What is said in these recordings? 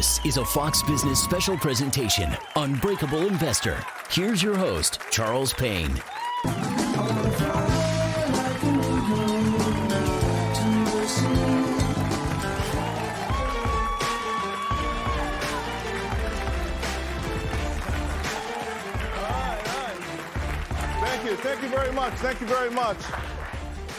This is a Fox Business special presentation, Unbreakable Investor. Here's your host, Charles Payne. Thank you very much. Thank you very much.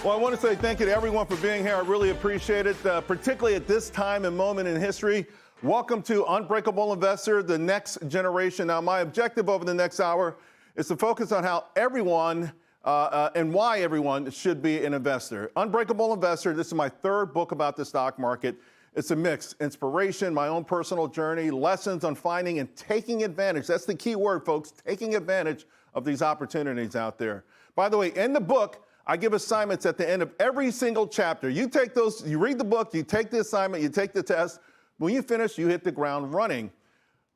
Well, I want to say thank you to everyone for being here. I really appreciate it, particularly at this time and moment in history. Welcome to Unbreakable Investor, the next generation. Now, my objective over the next hour is to focus on how everyone and why everyone should be an investor. Unbreakable Investor, this is my third book about the stock market. It's a mix, inspiration, my own personal journey, lessons on finding and taking advantage. That's the key word, folks, taking advantage of these opportunities out there. By the way, in the book, I give assignments at the end of every single chapter. You take those, you read the book, you take the assignment, you take the test. When you finish, you hit the ground running.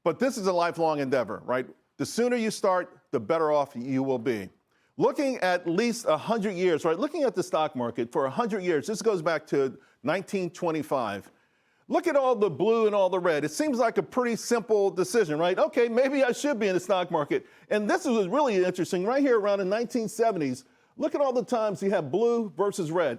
But this is a lifelong endeavor, right? The sooner you start, the better off you will be. Looking at least 100 years, right? Looking at the stock market for 100 years, this goes back to 1925. Look at all the blue and all the red. It seems like a pretty simple decision, right? Okay, maybe I should be in the stock market. And this was really interesting. Right here around the 1970s, look at all the times you have blue versus red.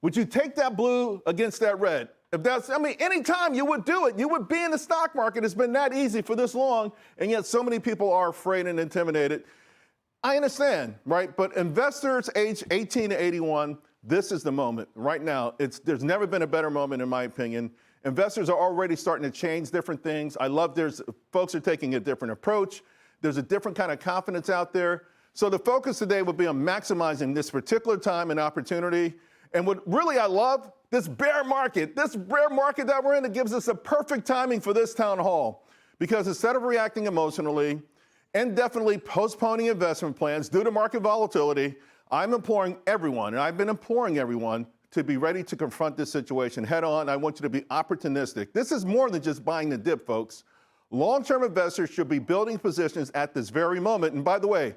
Would you take that blue against that red? If that's, I mean, any time you would do it, you would be in the stock market. It's been that easy for this long, and yet so many people are afraid and intimidated. I understand, right? But investors age 18 to 81, this is the moment. Right now, there's never been a better moment, in my opinion. Investors are already starting to change different things. I love folks are taking a different approach. There's a different kind of confidence out there. So the focus today will be on maximizing this particular time and opportunity. And what really I love, this bear market that we're in, it gives us a perfect timing for this town hall. Because instead of reacting emotionally and definitely postponing investment plans due to market volatility, I'm imploring everyone, and I've been imploring everyone, to be ready to confront this situation head on. I want you to be opportunistic. This is more than just buying the dip, folks. Long-term investors should be building positions at this very moment. And by the way,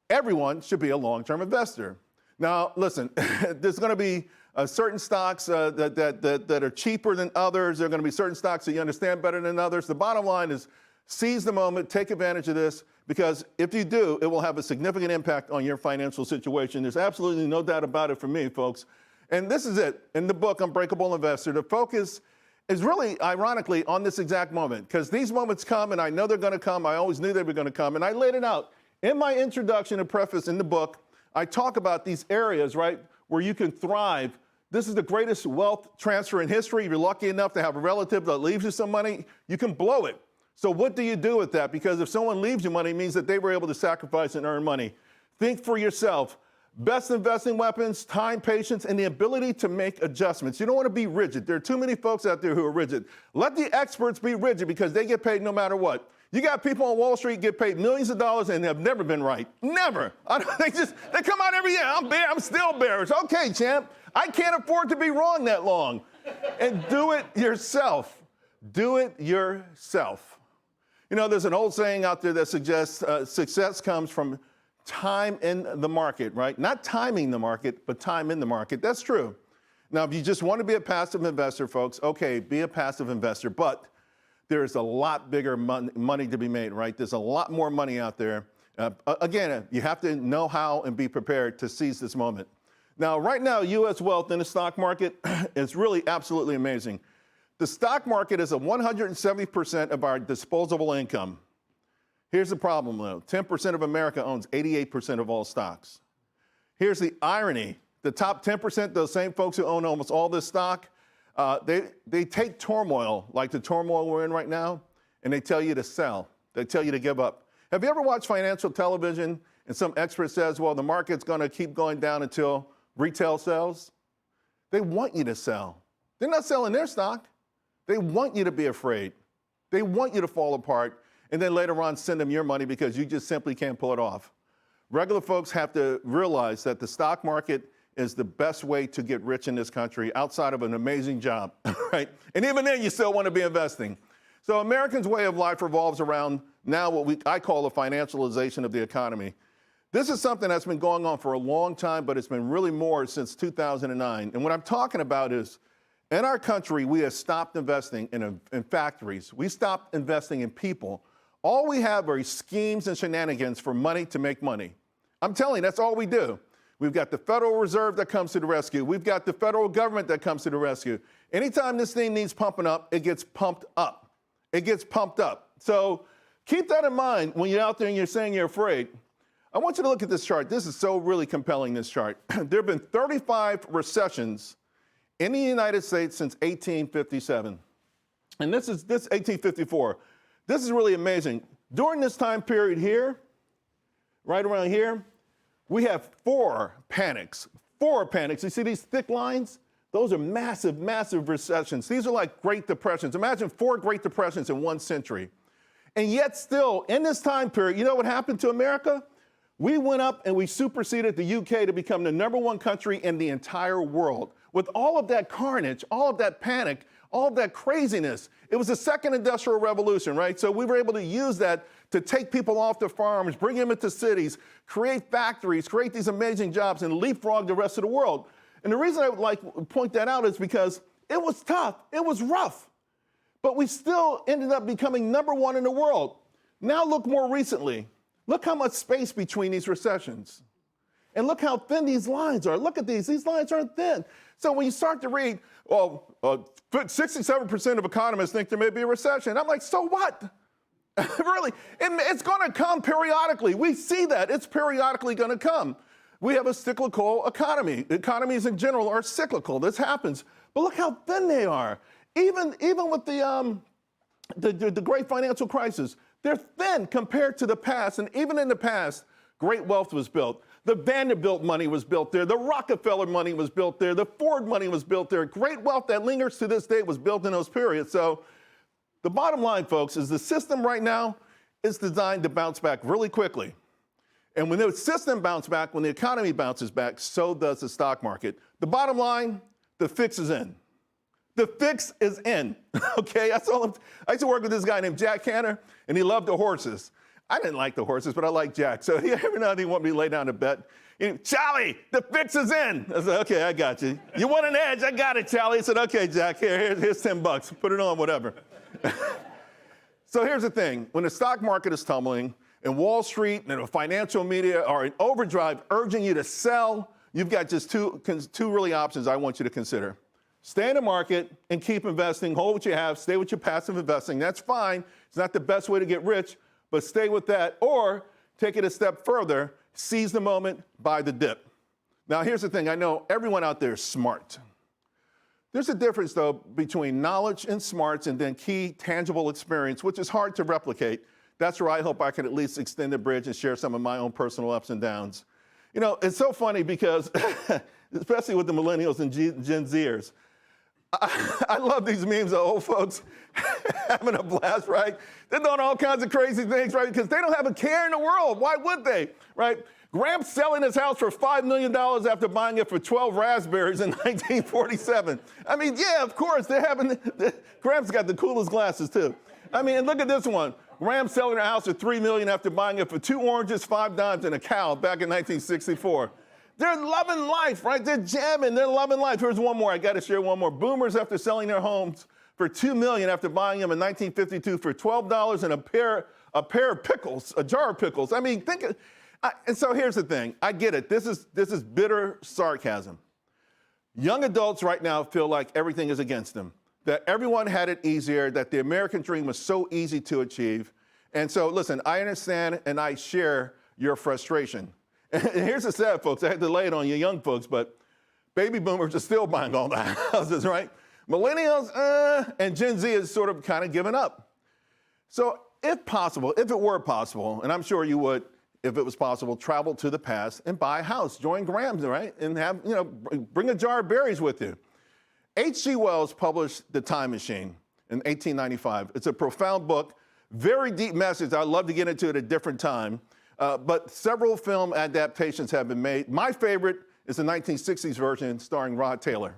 everyone should be a long-term investor. Now, listen, there's going to be certain stocks that are cheaper than others. There are going to be certain stocks that you understand better than others. The bottom line is seize the moment, take advantage of this, because if you do, it will have a significant impact on your financial situation. There's absolutely no doubt about it for me, folks. And this is it. In the book, Unbreakable Investor, the focus is really, ironically, on this exact moment, because these moments come, and I know they're going to come. I always knew they were going to come, and I laid it out. In my introduction and preface in the book, I talk about these areas, right, where you can thrive. This is the greatest wealth transfer in history. If you're lucky enough to have a relative that leaves you some money, you can blow it. So what do you do with that? Because if someone leaves you money, it means that they were able to sacrifice and earn money. Think for yourself. Best investing weapons, time, patience, and the ability to make adjustments. You don't want to be rigid. There are too many folks out there who are rigid. Let the experts be rigid because they get paid no matter what. You got people on Wall Street get paid millions of dollars and have never been right. Never. They come out every year. I'm still bearish. Okay, champ. I can't afford to be wrong that long. And do it yourself. Do it yourself. You know, there's an old saying out there that suggests success comes from time in the market, right? Not timing the market, but time in the market. That's true. Now, if you just want to be a passive investor, folks, okay, be a passive investor, but there's a lot bigger money to be made, right? There's a lot more money out there. Again, you have to know how and be prepared to seize this moment. Now, right now, U.S. wealth in the stock market is really absolutely amazing. The stock market is 170% of our disposable income. Here's the problem, though. 10% of America owns 88% of all stocks. Here's the irony. The top 10%, those same folks who own almost all this stock, they take turmoil, like the turmoil we're in right now, and they tell you to sell. They tell you to give up. Have you ever watched financial television and some expert says, well, the market's going to keep going down until retail sells? They want you to sell. They're not selling their stock. They want you to be afraid. They want you to fall apart. And then later on send them your money because you just simply can't pull it off. Regular folks have to realize that the stock market is the best way to get rich in this country outside of an amazing job, right? And even then, you still want to be investing. So Americans' way of life revolves around now what I call the financialization of the economy. This is something that's been going on for a long time, but it's been really more since 2009. And what I'm talking about is In our country, we have stopped investing in factories. We stopped investing in people. All we have are schemes and shenanigans for money to make money. I'm telling you, that's all we do. We've got the Federal Reserve that comes to the rescue. We've got the federal government that comes to the rescue. Anytime this thing needs pumping up, it gets pumped up. It gets pumped up. So keep that in mind when you're out there and you're saying you're afraid. I want you to look at this chart. This is so really compelling, this chart. There have been 35 recessions in the United States since 1857. And this 1854. This is really amazing. During this time period here, right around here, we have 4 panics. 4 panics. You see these thick lines? Those are massive, massive recessions. These are like Great Depressions. Imagine 4 Great Depressions in 1 century. And yet still, in this time period, you know what happened to America? We went up and we superseded the UK to become the #1 country in the entire world. With all of that carnage, all of that panic, all of that craziness, it was the second industrial revolution, right? So we were able to use that to take people off the farms, bring them into cities, create factories, create these amazing jobs, and leapfrog the rest of the world. And the reason I would like to point that out is because it was tough, it was rough, but we still ended up becoming #1 in the world. Now look more recently. Look how much space between these recessions. And look how thin these lines are. Look at these lines aren't thin. So when you start to read, 67% of economists think there may be a recession. I'm like, so what? Really, it's gonna come periodically. We see that, it's periodically gonna come. We have a cyclical economy. Economies in general are cyclical, this happens. But look how thin they are. Even with the great financial crisis, they're thin compared to the past. And even in the past, great wealth was built. The Vanderbilt money was built there. The Rockefeller money was built there. The Ford money was built there. Great wealth that lingers to this day was built in those periods. So the bottom line, folks, is the system right now is designed to bounce back really quickly. And when the system bounces back, when the economy bounces back, so does the stock market. The bottom line, the fix is in. The fix is in, okay? I used to work with this guy named Jack Cantor, and he loved the horses. I didn't like the horses, but I liked Jack. So every now and then he wanted me to lay down a bet. Charlie, the fix is in. I said, okay, I got you. You want an edge? I got it, Charlie. He said, okay, Jack, here's $10. Put it on, whatever. So here's the thing. When the stock market is tumbling, and Wall Street and the financial media are in overdrive urging you to sell, you've got just two really options I want you to consider. Stay in the market and keep investing. Hold what you have. Stay with your passive investing. That's fine. It's not the best way to get rich, but stay with that. Or take it a step further. Seize the moment, buy the dip. Now, here's the thing. I know everyone out there is smart. There's a difference, though, between knowledge and smarts and then key, tangible experience, which is hard to replicate. That's where I hope I can at least extend the bridge and share some of my own personal ups and downs. You know, it's so funny because, especially with the millennials and Gen Zers, I love these memes of old folks having a blast, right? They're doing all kinds of crazy things, right? Because they don't have a care in the world. Why would they, right? Gramps selling his house for $5 million after buying it for 12 raspberries in 1947. I mean, yeah, of course, Gramps got the coolest glasses, too. I mean, and look at this one. Gramps selling her house for $3 million after buying it for 2 oranges, 5 dimes, and a cow back in 1964. They're loving life, right? They're jamming, they're loving life. Here's one more, I gotta share one more. Boomers after selling their homes for $2 million after buying them in 1952 for $12 and a pair of pickles, a jar of pickles. I mean, and so here's the thing, I get it, this is bitter sarcasm. Young adults right now feel like everything is against them, that everyone had it easier, that the American dream was so easy to achieve. And so listen, I understand and I share your frustration. And here's the sad, folks, I had to lay it on you young folks, but baby boomers are still buying all the houses, right? Millennials, and Gen Z is sort of kind of giving up. So if possible, if it were possible, and I'm sure you would, if it was possible, travel to the past and buy a house, join Grams, right? And have, you know, bring a jar of berries with you. H.G. Wells published The Time Machine in 1895. It's a profound book, very deep message. I'd love to get into it at a different time. But several film adaptations have been made. My favorite is the 1960s version starring Rod Taylor.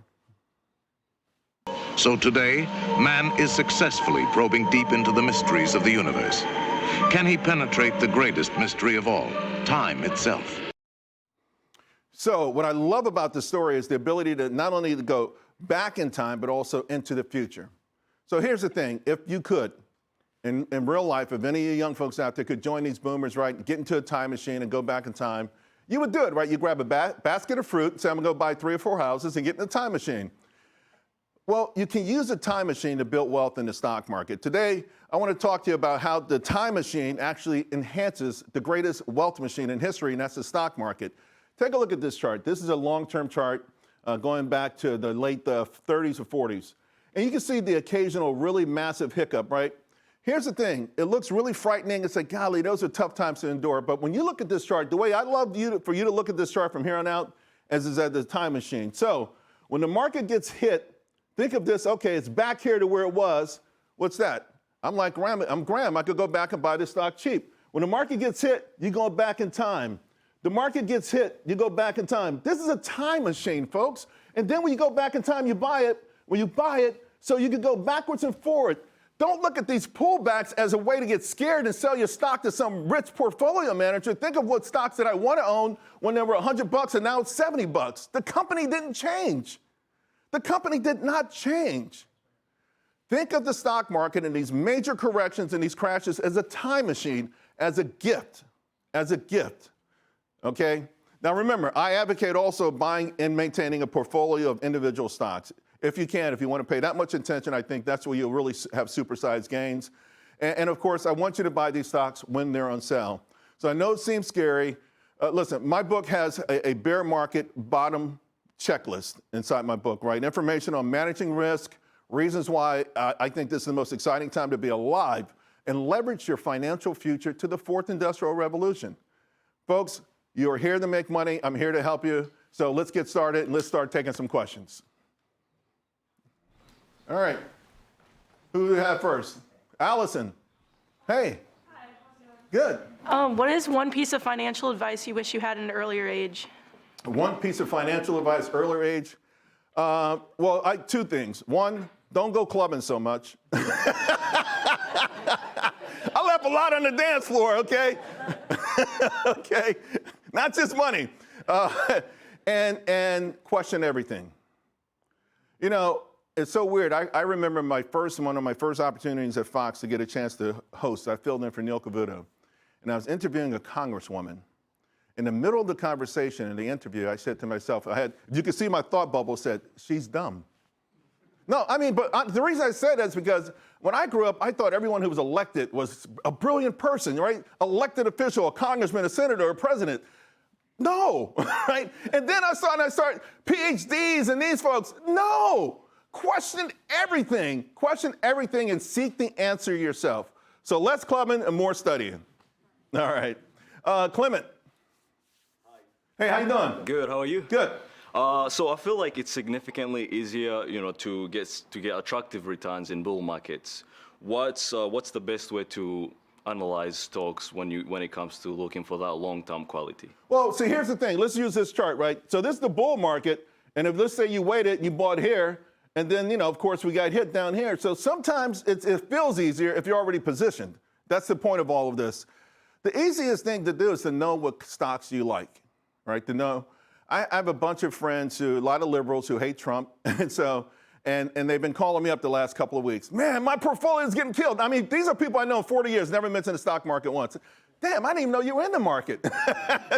So today, man is successfully probing deep into the mysteries of the universe. Can he penetrate the greatest mystery of all, time itself? So what I love about the story is the ability to not only to go back in time, but also into the future. So here's the thing. If you could, in real life, if any of you young folks out there could join these boomers, right, get into a time machine and go back in time, you would do it, right? You grab a basket of fruit, say, I'm going to go buy 3 or 4 houses and get in the time machine. Well, you can use a time machine to build wealth in the stock market. Today, I want to talk to you about how the time machine actually enhances the greatest wealth machine in history, and that's the stock market. Take a look at this chart. This is a long-term chart going back to the late 30s or 40s. And you can see the occasional really massive hiccup, right? Here's the thing. It looks really frightening. It's like, golly, those are tough times to endure. But when you look at this chart, the way I love for you to look at this chart from here on out is at the time machine. So when the market gets hit, think of this, okay, it's back here to where it was. What's that? I'm like, I'm Graham. I could go back and buy this stock cheap. When the market gets hit, you go back in time. The market gets hit, you go back in time. This is a time machine, folks. And then when you go back in time, you buy it. When you buy it, so you can go backwards and forward. Don't look at these pullbacks as a way to get scared and sell your stock to some rich portfolio manager. Think of what stocks that I want to own when they were $100 and now it's $70. The company didn't change. The company did not change. Think of the stock market and these major corrections and these crashes as a time machine, as a gift, okay? Now remember, I advocate also buying and maintaining a portfolio of individual stocks. If you can, if you want to pay that much attention, I think that's where you'll really have supersized gains. And of course, I want you to buy these stocks when they're on sale. So I know it seems scary. Listen, my book has a bear market bottom checklist inside my book, right? Information on managing risk, reasons why I think this is the most exciting time to be alive, and leverage your financial future to the 4th Industrial Revolution. Folks, you are here to make money. I'm here to help you. So let's get started and let's start taking some questions. All right. Who do we have first? Allison. Hey. Hi, how's it going? Good. What is one piece of financial advice you wish you had at an earlier age? One piece of financial advice, earlier age. Well, 2 things. One, don't go clubbing so much. I left a lot on the dance floor, okay? Okay? Not just money. And question everything. You know, it's so weird. I remember one of my first opportunities at Fox to get a chance to host. I filled in for Neil Cavuto. And I was interviewing a congresswoman. In the middle of the conversation in the interview, I said to myself, you could see my thought bubble said, she's dumb. No, I mean, but the reason I said that is because when I grew up, I thought everyone who was elected was a brilliant person, right? Elected official, a congressman, a senator, a president. No, right? And then I started PhDs and these folks. No, question everything and seek the answer yourself. So less clubbing and more studying. All right. Clement. Hey, how you doing? Good. How are you? Good. So I feel like it's significantly easier, to get attractive returns in bull markets. What's the best way to analyze stocks when it comes to looking for that long-term quality? Well, see, here's the thing. Let's use this chart, right? So this is the bull market, and if let's say you waited, you bought here, and then of course we got hit down here. So sometimes it feels easier if you're already positioned. That's the point of all of this. The easiest thing to do is to know what stocks you like. Right, to know. I have a bunch of friends a lot of liberals who hate Trump, and they've been calling me up the last couple of weeks. Man, my portfolio is getting killed. I mean, these are people I know 40 years, never mentioned the stock market once. Damn, I didn't even know you were in the market.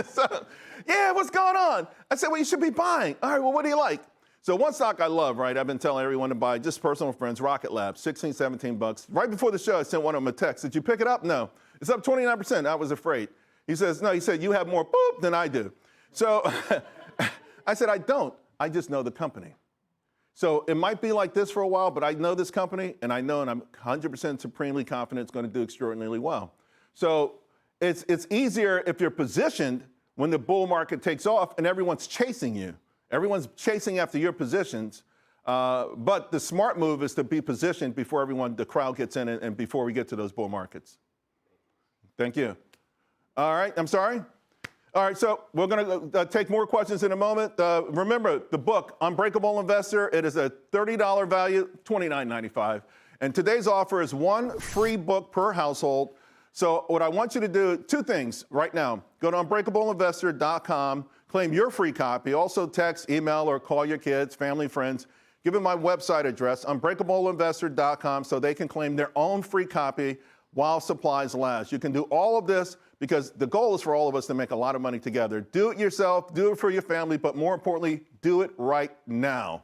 So, yeah, what's going on? I said, well, you should be buying. All right, well, what do you like? So one stock I love, right, I've been telling everyone to buy, just personal friends, Rocket Lab, 16, 17 bucks. Right before the show, I sent one of them a text. Did you pick it up? No. It's up 29%. I was afraid. He says, no, he said, you have more boop than I do. So I said, I don't. I just know the company. So it might be like this for a while, but I know this company, and I'm 100% supremely confident it's going to do extraordinarily well. So it's easier if you're positioned when the bull market takes off and everyone's chasing you. Everyone's chasing after your positions. But the smart move is to be positioned before the crowd gets in and before we get to those bull markets. Thank you. All right, I'm sorry? All right, so we're going to take more questions in a moment. Remember, the book, Unbreakable Investor, it is a $30 value, $29.95. And today's offer is 1 free book per household. So what I want you to do, 2 things right now. Go to unbreakableinvestor.com, claim your free copy. Also text, email, or call your kids, family, friends. give them my website address, unbreakableinvestor.com, so they can claim their own free copy while supplies last. You can do all of this because the goal is for all of us to make a lot of money together. Do it yourself, do it for your family, but more importantly, do it right now.